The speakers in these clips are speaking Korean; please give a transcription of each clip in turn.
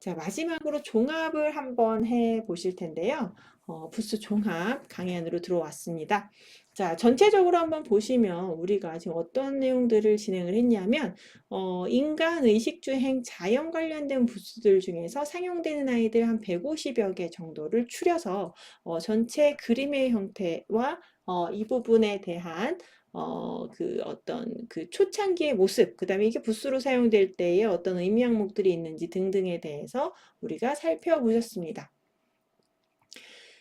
자, 마지막으로 종합을 한번 해 보실 텐데요. 부스 종합 강연으로 들어왔습니다. 자, 전체적으로 한번 보시면 우리가 지금 어떤 내용들을 진행을 했냐면, 인간 의식주행 자연 관련된 부스들 중에서 상용되는 아이들 한 150여 개 정도를 추려서 전체 그림의 형태와 이 부분에 대한 그 어떤 그 초창기의 모습, 그 다음에 이게 부스로 사용될 때에 어떤 의미 항목들이 있는지 등등에 대해서 우리가 살펴보셨습니다.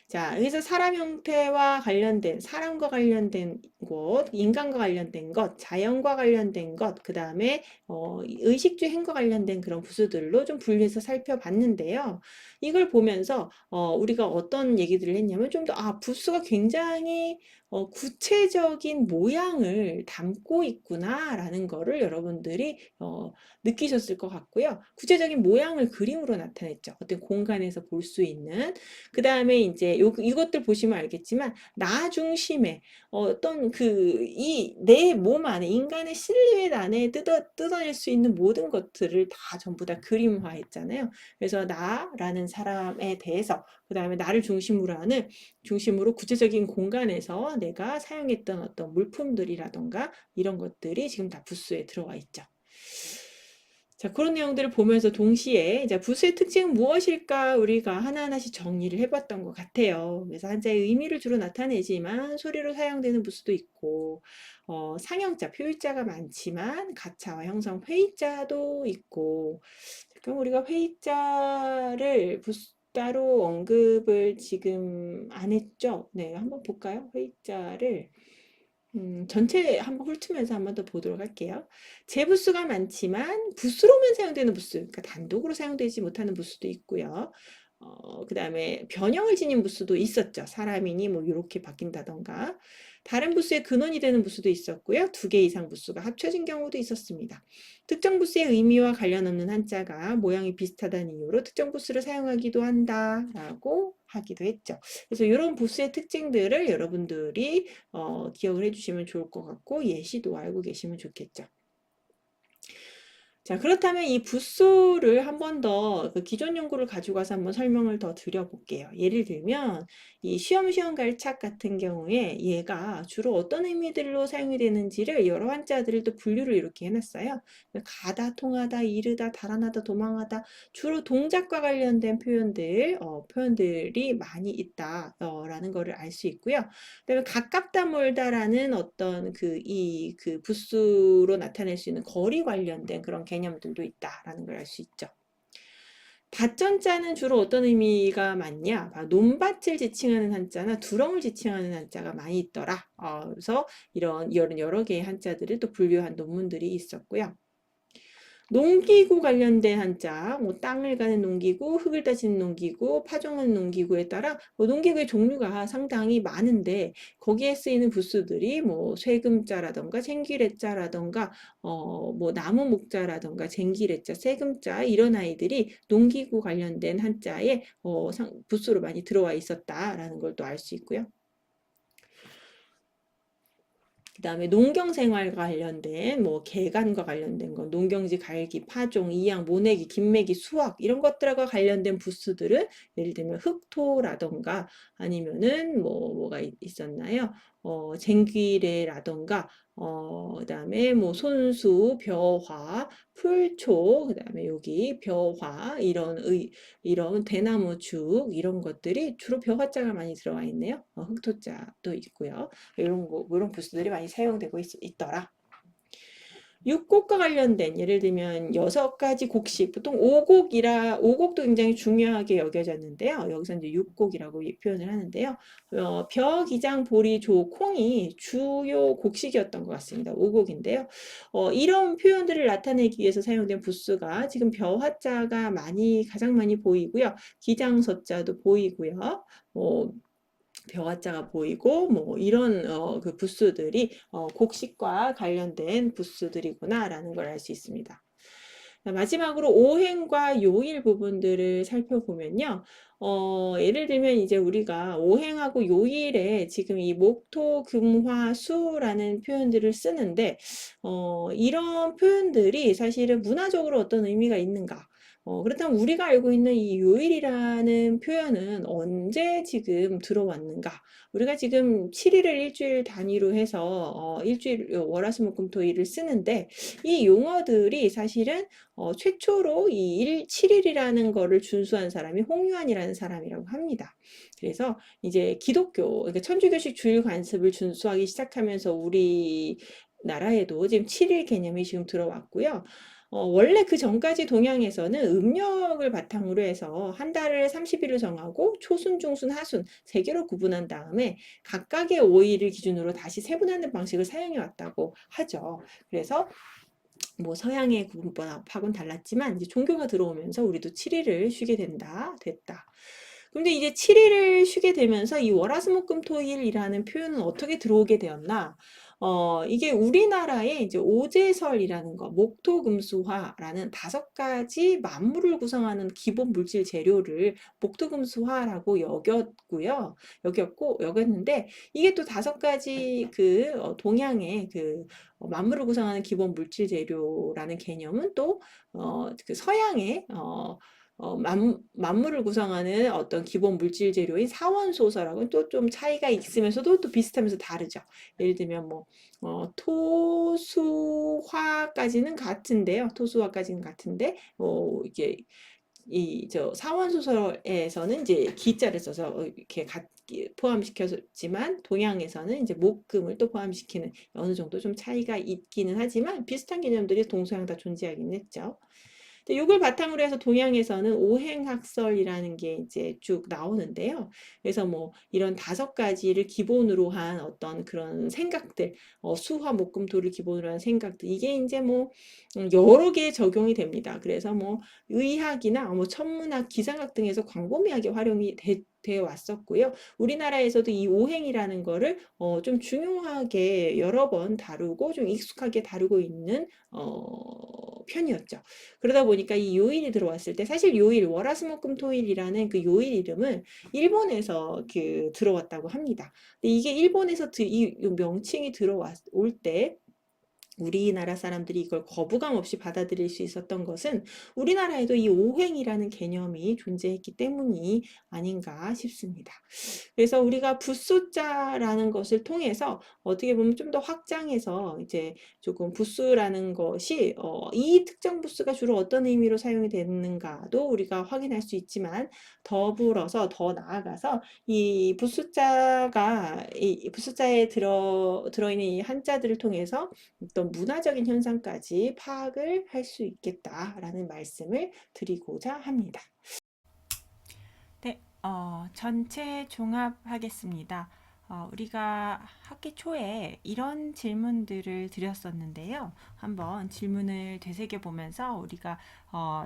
자, 여기서 사람 형태와 관련된, 사람과 관련된 것, 인간과 관련된 것, 자연과 관련된 것, 그 다음에 의식주 행과 관련된 그런 부수들로 좀 분류해서 살펴봤는데요. 이걸 보면서 우리가 어떤 얘기들을 했냐면 좀 더, 부수가 굉장히 구체적인 모양을 담고 있구나라는 거를 여러분들이 느끼셨을 것 같고요. 구체적인 모양을 그림으로 나타냈죠. 어떤 공간에서 볼 수 있는. 그 다음에 이제 이것들 보시면 알겠지만 나 중심의 어떤 이 내 몸 안에 인간의 실루엣 안에 뜯어낼 수 있는 모든 것들을 다 전부 다 그림화했잖아요. 그래서 나라는 사람에 대해서 그 다음에 나를 중심으로 구체적인 공간에서 내가 사용했던 어떤 물품들이라던가 이런 것들이 지금 다 부스에 들어와 있죠. 자, 그런 내용들을 보면서 동시에 이제 부수의 특징은 무엇일까 우리가 하나하나씩 정리를 해봤던 것 같아요. 그래서 한자의 의미를 주로 나타내지만 소리로 사용되는 부수도 있고, 상형자, 표일자가 많지만 가차와 형성, 회의자도 있고, 그럼 우리가 회의자를 부수 따로 언급을 지금 안 했죠? 네, 한번 볼까요? 회의자를. 전체 한번 훑으면서 한번 더 보도록 할게요. 재부수가 많지만 부수로만 사용되는 부수, 그러니까 단독으로 사용되지 못하는 부수도 있고요. 그 다음에 변형을 지닌 부수도 있었죠. 사람이니 뭐 이렇게 바뀐다던가. 다른 부수의 근원이 되는 부수도 있었고요. 2개 이상 부수가 합쳐진 경우도 있었습니다. 특정 부수의 의미와 관련 없는 한자가 모양이 비슷하다는 이유로 특정 부수를 사용하기도 한다라고 하기도 했죠. 그래서 이런 부수의 특징들을 여러분들이 기억을 해주시면 좋을 것 같고 예시도 알고 계시면 좋겠죠. 자, 그렇다면 이 붓소를 한 번 더 그 기존 연구를 가지고 와서 한번 설명을 더 드려볼게요. 예를 들면 이 시험시험 갈착 같은 경우에 얘가 주로 어떤 의미들로 사용이 되는지를 여러 한자들을 또 분류를 이렇게 해놨어요. 가다, 통하다, 이르다, 달아나다, 도망하다 주로 동작과 관련된 표현들이 많이 있다라는 거를 알 수 있고요. 그다음에 가깝다 멀다라는 어떤 그 부수로 나타낼 수 있는 거리 관련된 그런 개념들도 있다라는 걸 알 수 있죠. 밭전자는 주로 어떤 의미가 많냐? 논밭을 지칭하는 한자나 두렁을 지칭하는 한자가 많이 있더라. 그래서 이런 여러 개의 한자들을 또 분류한 논문들이 있었고요. 농기구 관련된 한자, 뭐 땅을 가는 농기구, 흙을 다지는 농기구, 파종하는 농기구에 따라 농기구의 종류가 상당히 많은데 거기에 쓰이는 부수들이 뭐 쇠금자라던가 쟁기래자라던가 뭐 나무 목자라던가 쟁기래자, 새금자 이런 아이들이 농기구 관련된 한자에 부수로 많이 들어와 있었다라는 걸 또 알 수 있고요. 그 다음에 농경생활과 관련된 뭐 개간과 관련된 거 농경지 갈기, 파종, 이양, 모내기, 김매기, 수확 이런 것들과 관련된 부스들은 예를 들면 흑토라던가 아니면은 뭐가 있었나요? 쟁귀래라던가 그다음에 뭐 손수, 벼화, 풀초, 그다음에 여기 벼화 이런 대나무 죽 이런 것들이 주로 벼화자가 많이 들어와 있네요. 흑토자도 있고요. 이런 부스들이 많이 사용되고 있더라. 육곡과 관련된 예를 들면 6가지 곡식 보통 오곡도 굉장히 중요하게 여겨졌는데요. 여기서 이제 육곡이라고 표현을 하는데요. 벼, 기장, 보리, 조, 콩이 주요 곡식이었던 것 같습니다. 오곡인데요. 이런 표현들을 나타내기 위해서 사용된 부수가 지금 벼화자가 가장 많이 보이고요. 기장서자도 보이고요. 벼화자가 보이고 뭐 이런 그 부스들이 곡식과 관련된 부스들이구나라는 걸 알 수 있습니다. 마지막으로 오행과 요일 부분들을 살펴보면요. 예를 들면 이제 우리가 오행하고 요일에 지금 이 목토, 금, 화, 수라는 표현들을 쓰는데 이런 표현들이 사실은 문화적으로 어떤 의미가 있는가? 그렇다면 우리가 알고 있는 이 요일이라는 표현은 언제 지금 들어왔는가? 우리가 지금 7일을 일주일 단위로 해서 일주일 월화수목금토일을 쓰는데 이 용어들이 사실은 최초로 이 7일이라는 거를 준수한 사람이 홍유안이라는 사람이라고 합니다. 그래서 이제 기독교, 그러니까 천주교식 주일 관습을 준수하기 시작하면서 우리 나라에도 지금 7일 개념이 지금 들어왔고요. 원래 그 전까지 동양에서는 음력을 바탕으로 해서 한 달을 30일로 정하고 초순, 중순, 하순 세 개로 구분한 다음에 각각의 5일을 기준으로 다시 세분하는 방식을 사용해 왔다고 하죠. 그래서 뭐 서양의 구분법하고는 달랐지만 이제 종교가 들어오면서 우리도 7일을 쉬게 됐다. 근데 이제 7일을 쉬게 되면서 이 월화수목금토일이라는 표현은 어떻게 들어오게 되었나? 이게 우리나라의 이제 오제설이라는 거, 목토금수화라는 5가지 만물을 구성하는 기본 물질 재료를 목토금수화라고 여겼는데 이게 또 5가지 동양의 만물을 구성하는 기본 물질 재료라는 개념은 또 그 서양의 만물을 구성하는 어떤 기본 물질 재료인 사원소설하고는 또 좀 차이가 있으면서도 또 비슷하면서 다르죠. 예를 들면 뭐 토수화까지는 같은데요. 토수화까지는 같은데 이게 저 사원소설에서는 이제 기자를 써서 이렇게 포함시켰지만 동양에서는 이제 목금을 또 포함시키는 어느 정도 좀 차이가 있기는 하지만 비슷한 개념들이 동서양 다 존재하긴 했죠. 이걸 바탕으로 해서 동양에서는 오행학설이라는 게 이제 쭉 나오는데요. 그래서 뭐 이런 5가지를 기본으로 한 어떤 그런 생각들, 수화, 목금, 토를 기본으로 한 생각들, 이게 이제 뭐 여러 개 적용이 됩니다. 그래서 뭐 의학이나 뭐 천문학, 기상학 등에서 광범위하게 활용이 되어 왔었고요. 우리나라에서도 이 오행이라는 거를 좀 중요하게 여러 번 다루고 좀 익숙하게 다루고 있는 편이었죠. 그러다 보니까 이 요일이 들어왔을 때 사실 요일 월화수목금토일이라는 그 요일 이름은 일본에서 들어왔다고 합니다. 근데 이게 일본에서 이 명칭이 들어올 때 우리나라 사람들이 이걸 거부감 없이 받아들일 수 있었던 것은 우리나라에도 이 오행이라는 개념이 존재했기 때문이 아닌가 싶습니다. 그래서 우리가 붓소자라는 것을 통해서 어떻게 보면 좀 더 확장해서 이제 조금 부수라는 것이 이 특정 부수가 주로 어떤 의미로 사용이 되는가도 우리가 확인할 수 있지만 더불어서 더 나아가서 이 붓소자가 이 붓소자에 들어있는 이 한자들을 통해서 어떤 문화적인 현상까지 파악을 할 수 있겠다라는 말씀을 드리고자 합니다. 네, 전체 종합하겠습니다. 우리가 학기 초에 이런 질문들을 드렸었는데요. 한번 질문을 되새겨 보면서 우리가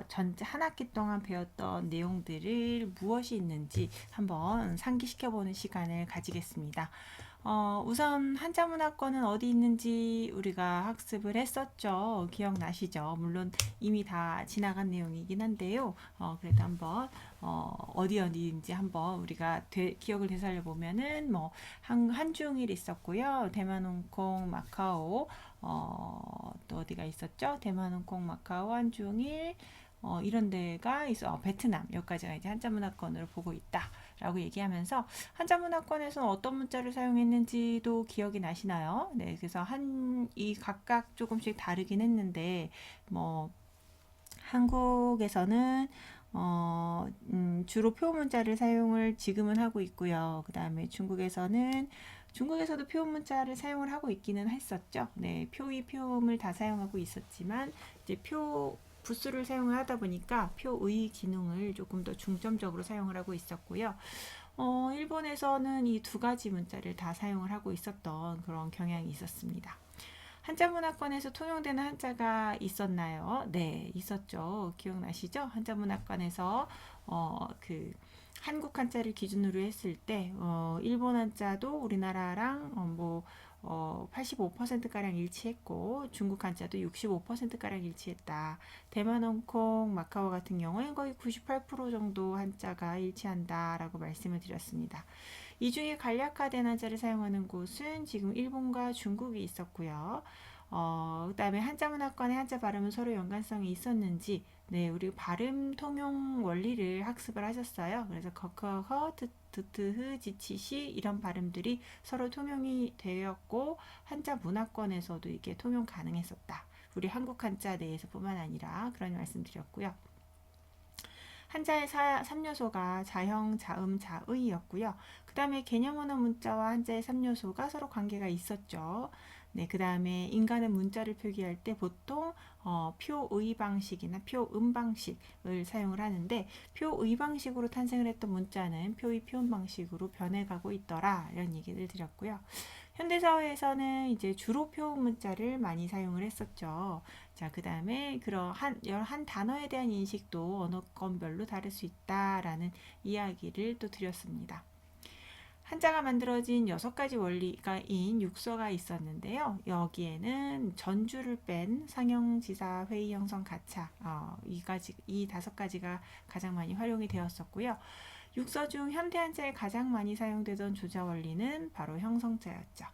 전체 한 학기 동안 배웠던 내용들을 무엇이 있는지 한번 상기시켜 보는 시간을 가지겠습니다. 우선 한자문화권은 어디 있는지 우리가 학습을 했었죠. 기억나시죠? 물론 이미 다 지나간 내용이긴 한데요. 그래도 한번 어디인지 한번 우리가 기억을 되살려 보면은 뭐 한중일 있었고요. 대만, 홍콩, 마카오, 또 어디가 있었죠? 대만, 홍콩, 마카오, 한중일, 이런 데가 있어. 베트남 여기까지가 이제 한자문화권으로 보고 있다라고 얘기하면서 한자문화권에서는 어떤 문자를 사용했는지도 기억이 나시나요? 네, 그래서 이 각각 조금씩 다르긴 했는데 뭐 한국에서는 주로 표문자를 사용을 지금은 하고 있고요. 그 다음에 중국에서도 표문자를 사용을 하고 있기는 했었죠. 네, 표의 표음을 다 사용하고 있었지만 이제 부수를 사용을 하다 보니까 표의 기능을 조금 더 중점적으로 사용을 하고 있었고요. 일본에서는 이 2가지 문자를 다 사용을 하고 있었던 그런 경향이 있었습니다. 한자문화권에서 통용되는 한자가 있었나요? 네, 있었죠. 기억나시죠? 한자문화권에서 한국 한자를 기준으로 했을 때 일본 한자도 우리나라랑 85%가량 일치했고 중국 한자도 65%가량 일치했다. 대만, 홍콩, 마카오 같은 경우엔 거의 98% 정도 한자가 일치한다라고 말씀을 드렸습니다. 이 중에 간략화된 한자를 사용하는 곳은 지금 일본과 중국이 있었고요. 그 다음에 한자문화권의 한자 발음은 서로 연관성이 있었는지 네, 우리 발음 통용 원리를 학습을 하셨어요. 그래서 커커허, 트트흐, 지치시 이런 발음들이 서로 통용이 되었고 한자 문화권에서도 이게 통용 가능했었다. 우리 한국 한자 내에서뿐만 아니라 그런 말씀드렸고요. 한자의 3요소가 자형, 자음, 자의였고요. 그 다음에 개념 언어 문자와 한자의 3요소가 서로 관계가 있었죠. 네, 그 다음에 인간은 문자를 표기할 때 보통 표의 방식이나 표음 방식을 사용을 하는데 표의 방식으로 탄생을 했던 문자는 표의 표음 방식으로 변해가고 있더라 이런 얘기를 드렸고요. 현대사회에서는 이제 주로 표음 문자를 많이 사용을 했었죠. 자, 그 다음에 그런 한 단어에 대한 인식도 언어권별로 다를 수 있다라는 이야기를 또 드렸습니다. 한자가 만들어진 6가지 원리가인 육서가 있었는데요. 여기에는 전주를 뺀 상형지사, 회의, 형성, 가차 이 5가지가 가장 많이 활용이 되었었고요. 육서 중 현대 한자에 가장 많이 사용되던 조자 원리는 바로 형성자였죠.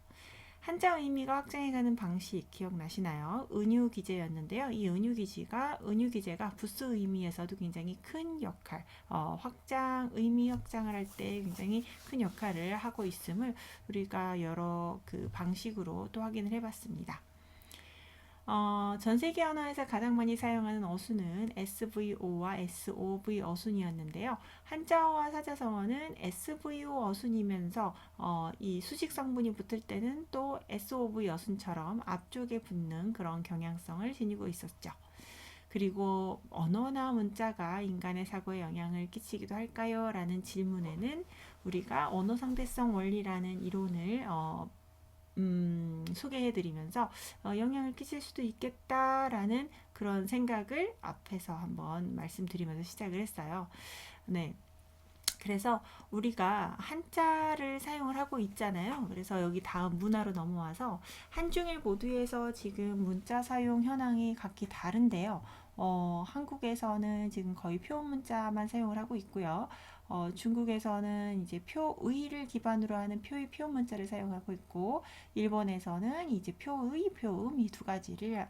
한자 의미가 확장해가는 방식 기억나시나요? 은유기제였는데요. 이 은유기제가 부스 의미에서도 굉장히 큰 역할, 의미 확장을 할 때 굉장히 큰 역할을 하고 있음을 우리가 여러 그 방식으로 또 확인을 해봤습니다. 전 세계 언어에서 가장 많이 사용하는 어순은 SVO와 SOV 어순이었는데요. 한자어와 사자성어는 SVO 어순이면서 이 수직 성분이 붙을 때는 또 SOV 어순처럼 앞쪽에 붙는 그런 경향성을 지니고 있었죠. 그리고 언어나 문자가 인간의 사고에 영향을 끼치기도 할까요? 라는 질문에는 우리가 언어 상대성 원리라는 이론을 소개해드리면서 영향을 끼칠 수도 있겠다라는 그런 생각을 앞에서 한번 말씀드리면서 시작을 했어요. 네. 그래서 우리가 한자를 사용을 하고 있잖아요. 그래서 여기 다음 문화로 넘어와서 한중일 모두에서 지금 문자 사용 현황이 각기 다른데요. 한국에서는 지금 거의 표음 문자만 사용을 하고 있고요. 중국에서는 이제 표의를 기반으로 하는 표의 표음 문자를 사용하고 있고, 일본에서는 이제 표의 표음 이 2가지를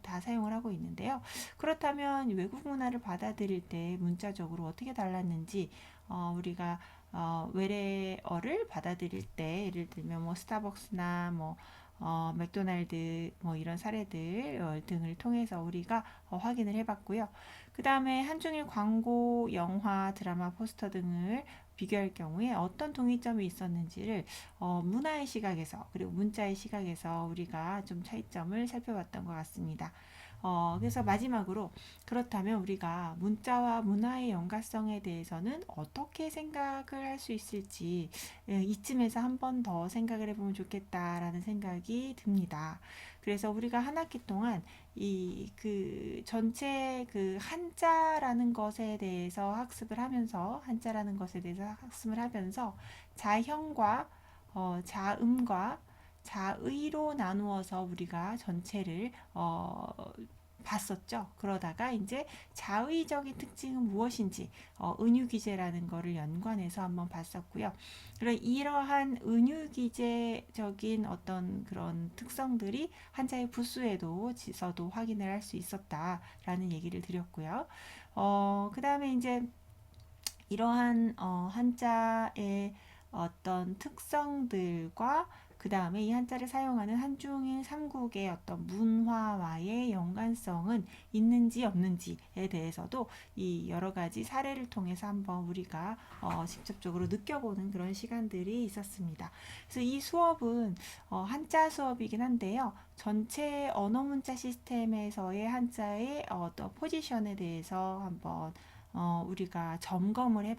다 사용을 하고 있는데요. 그렇다면 외국 문화를 받아들일 때 문자적으로 어떻게 달랐는지 우리가 외래어를 받아들일 때 예를 들면 뭐 스타벅스나 뭐 맥도날드 뭐 이런 사례들 등을 통해서 우리가 확인을 해봤고요. 그 다음에 한중일 광고, 영화, 드라마, 포스터 등을 비교할 경우에 어떤 동의점이 있었는지를 문화의 시각에서 그리고 문자의 시각에서 우리가 좀 차이점을 살펴봤던 것 같습니다. 그래서 마지막으로 그렇다면 우리가 문자와 문화의 연관성에 대해서는 어떻게 생각을 할 수 있을지 이쯤에서 한 번 더 생각을 해보면 좋겠다라는 생각이 듭니다. 그래서 우리가 한 학기 동안 이 그 전체 그 한자라는 것에 대해서 학습을 하면서 자형과 자음과 자의로 나누어서 우리가 전체를 봤었죠. 그러다가 이제 자의적인 특징은 무엇인지 은유기제라는 거를 연관해서 한번 봤었고요. 그런 이러한 은유기제적인 어떤 그런 특성들이 한자의 부수에도 지서도 확인을 할 수 있었다라는 얘기를 드렸고요. 그 다음에 이제 이러한 한자의 어떤 특성들과 그 다음에 이 한자를 사용하는 한중일 3국의 어떤 문화와의 연관성은 있는지 없는지에 대해서도 이 여러 가지 사례를 통해서 한번 우리가 직접적으로 느껴보는 그런 시간들이 있었습니다. 그래서 이 수업은 한자 수업이긴 한데요. 전체 언어 문자 시스템에서의 한자의 어떤 포지션에 대해서 한번 우리가 점검을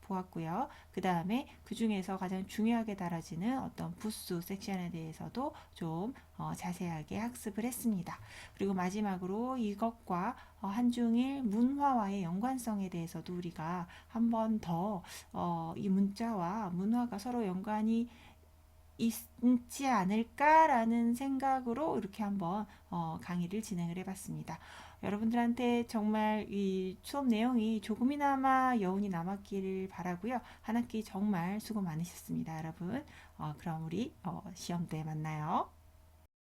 보았고요. 그 다음에 그 중에서 가장 중요하게 다뤄지는 어떤 부수 섹션에 대해서도 좀 자세하게 학습을 했습니다. 그리고 마지막으로 이것과 한중일 문화와의 연관성에 대해서도 우리가 한 번 더 이 문자와 문화가 서로 연관이 있지 않을까라는 생각으로 이렇게 한번 강의를 진행을 해봤습니다. 여러분들한테 정말 이 수업 내용이 조금이나마 여운이 남았기를 바라고요. 한 학기 정말 수고 많으셨습니다, 여러분. 그럼 우리 시험 때 만나요.